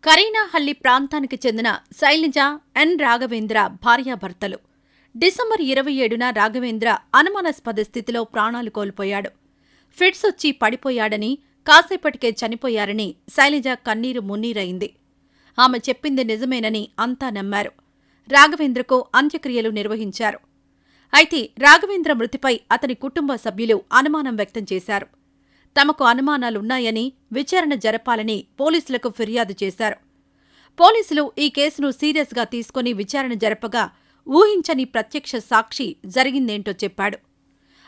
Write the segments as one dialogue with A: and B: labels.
A: కరీనాహళ్లి ప్రాంతానికి చెందిన శైలజ, ఎన్. రాఘవేంద్ర భార్యాభర్తలు. డిసెంబర్ 27న రాఘవేంద్ర అనుమానాస్పద స్థితిలో ప్రాణాలు కోల్పోయాడు. ఫిట్స్ వచ్చి పడిపోయాడని, కాసేపటికే చనిపోయారని శైలజ కన్నీరు మున్నీరైంది. ఆమె చెప్పింది నిజమేనని అంతా నమ్మారు. రాఘవేంద్రకు అంత్యక్రియలు నిర్వహించారు. అయితే రాఘవేంద్ర మృతిపై అతని కుటుంబ సభ్యులు అనుమానం వ్యక్తం చేశారు. తమకు అనుమానాలున్నాయని, విచారణ జరపాలని పోలీసులకు ఫిర్యాదు చేశారు. పోలీసులు ఈ కేసును సీరియస్గా తీసుకుని విచారణ జరపగా ఊహించని ప్రత్యక్ష సాక్షి జరిగిందేంటో చెప్పాడు.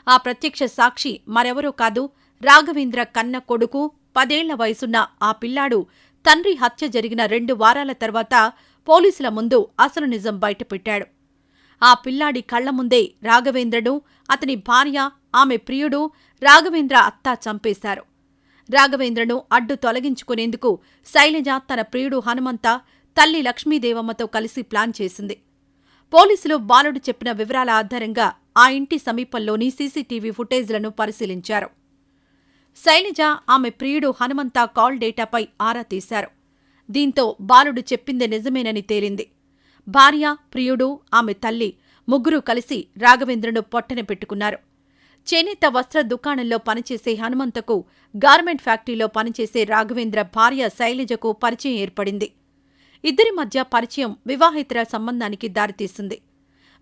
A: ఆ ప్రత్యక్ష సాక్షి మరెవరో కాదు, రాఘవేంద్ర కన్న కొడుకు, 10 ఏళ్ల వయసున్న ఆ పిల్లాడు తండ్రి హత్య జరిగిన 2 వారాల తర్వాత పోలీసుల ముందు అసలు నిజం బయటపెట్టాడు. ఆ పిల్లాడి కళ్ల ముందే రాఘవేంద్రను, అతని భార్య, ఆమె ప్రియుడు, రాఘవేంద్ర అత్త చంపేశారు. రాఘవేంద్రను అడ్డు తొలగించుకునేందుకు శైలజ తన ప్రియుడు హనుమంత, తల్లి లక్ష్మీదేవమ్మతో కలిసి ప్లాన్ చేసింది. పోలీసులు బాలుడు చెప్పిన వివరాల ఆధారంగా ఆ ఇంటి సమీపంలోని సీసీటీవీ ఫుటేజ్లను పరిశీలించారు. శైలజ, ఆమె ప్రియుడు హనుమంత కాల్ డేటాపై ఆరా తీశారు. దీంతో బాలుడు చెప్పింది నిజమేనని తేలింది. భార్య, ప్రియుడు, ఆమె తల్లి ముగ్గురూ కలిసి రాఘవేంద్రను పొట్టన పెట్టుకున్నారు. చేనేత వస్త్ర దుకాణంలో పనిచేసే హనుమంతకు, గార్మెంట్ ఫ్యాక్టరీలో పనిచేసే రాఘవేంద్ర భార్య శైలజకు పరిచయం ఏర్పడింది. ఇద్దరి మధ్య పరిచయం వివాహేతర సంబంధానికి దారితీసింది.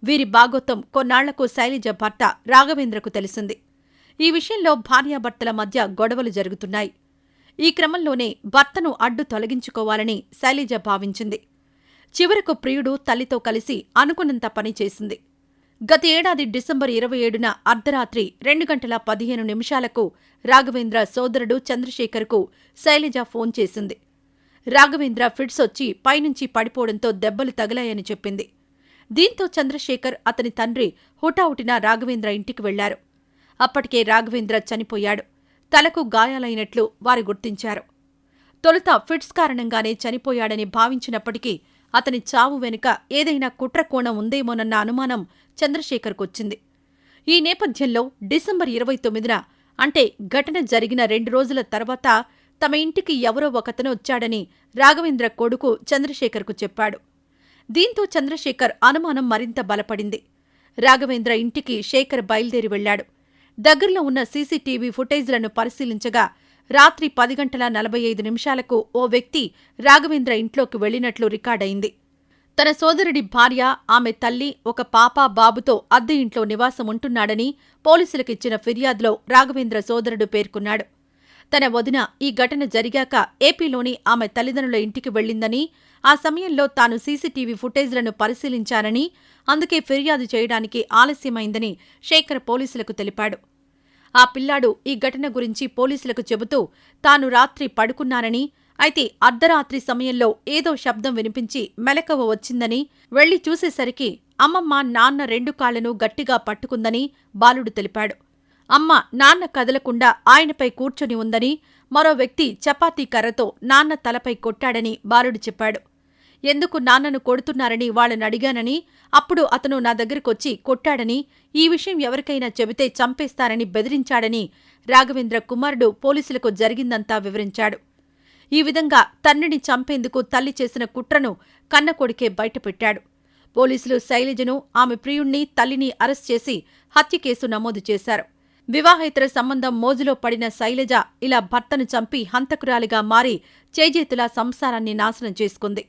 A: వీరి బాగోతం కొన్నాళ్లకు శైలజ భర్త రాఘవేంద్రకు తెలిసింది. ఈ విషయంలో భార్యాభర్తల మధ్య గొడవలు జరుగుతున్నాయి. ఈ క్రమంలోనే భర్తను అడ్డు తొలగించుకోవాలని శైలజ భావించింది. చివరకు ప్రియుడు తల్లితో కలిసి అనుకున్నంత పని చేసింది. గత ఏడాది డిసెంబర్ 27న అర్ధరాత్రి 2:15 రాఘవేంద్ర సోదరుడు చంద్రశేఖర్కు శైలజ ఫోన్ చేసింది. రాఘవేంద్ర ఫిట్స్ వచ్చి పైనుంచి పడిపోవడంతో దెబ్బలు తగిలాయని చెప్పింది. దీంతో చంద్రశేఖర్, అతని తండ్రి హుటాహుటిన రాఘవేంద్ర ఇంటికి వెళ్లారు. అప్పటికే రాఘవేంద్ర చనిపోయాడు. తలకు గాయాలైనట్లు వారు గుర్తించారు. తొలుత ఫిట్స్ కారణంగానే చనిపోయాడని భావించినప్పటికీ అతని చావు వెనుక ఏదైనా కుట్రకోణం ఉందేమోనన్న అనుమానం చంద్రశేఖర్కొచ్చింది. ఈ నేపథ్యంలో డిసెంబర్ 29న, అంటే ఘటన జరిగిన 2 రోజుల తర్వాత తమ ఇంటికి ఎవరో ఒకతను వచ్చాడని రాఘవేంద్ర కొడుకు చంద్రశేఖర్కు చెప్పాడు. దీంతో చంద్రశేఖర్ అనుమానం మరింత బలపడింది. రాఘవేంద్ర ఇంటికి శేఖర్ బయలుదేరి వెళ్లాడు. దగ్గరలో ఉన్న సీసీటీవీ ఫుటేజ్లను పరిశీలించగా రాత్రి 10:45 ఓ వ్యక్తి రాఘవేంద్ర ఇంట్లోకి వెళ్లినట్లు రికార్డయింది. తన సోదరుడి భార్య, ఆమె తల్లి, ఒక పాప, బాబుతో అద్దె ఇంట్లో నివాసం ఉంటున్నాడని పోలీసులకిచ్చిన ఫిర్యాదులో రాఘవేంద్ర సోదరుడు పేర్కొన్నాడు. తన వదిన ఈ ఘటన జరిగాక ఏపీలోని ఆమె తల్లిదండ్రుల ఇంటికి వెళ్లిందని, ఆ సమయంలో తాను సీసీటీవీ ఫుటేజ్లను పరిశీలించానని, అందుకే ఫిర్యాదు చేయడానికి ఆలస్యమైందని శేఖర్ పోలీసులకు తెలిపాడు. ఆ పిల్లాడు ఈ ఘటన గురించి పోలీసులకు చెబుతూ తాను రాత్రి పడుకున్నానని, అయితే అర్ధరాత్రి సమయంలో ఏదో శబ్దం వినిపించి మెలకువ వచ్చిందని, వెళ్లి చూసేసరికి అమ్మమ్మ నాన్న 2 కాళ్లను గట్టిగా పట్టుకుందని బాలుడు తెలిపాడు. అమ్మ, నాన్న కదలకుండా ఆయనపై కూర్చొని ఉందని, మరో వ్యక్తి చపాతీ కర్రతో నాన్న తలపై కొట్టాడని బాలుడు చెప్పాడు. ఎందుకు నాన్నను కొడుతున్నారని వాళ్ళనడిగానని, అప్పుడు అతను నా దగ్గరకొచ్చి కొట్టాడని, ఈ విషయం ఎవరికైనా చెబితే చంపేస్తారని బెదిరించాడని రాఘవేంద్ర కుమారుడు పోలీసులకు జరిగిందంతా వివరించాడు. ఈ విధంగా తండ్రిని చంపేందుకు తల్లి చేసిన కుట్రను కన్న కొడుకే బయటపెట్టాడు. పోలీసులు శైలజను, ఆమె ప్రియుణ్ణి, తల్లిని అరెస్ట్ చేసి హత్య కేసు నమోదు చేశారు. వివాహేతర సంబంధం మోజులో పడిన శైలజ ఇలా భర్తను చంపి హంతకురాలిగా మారి చేజేతులా సంసారాన్ని నాశనం చేసుకుంది.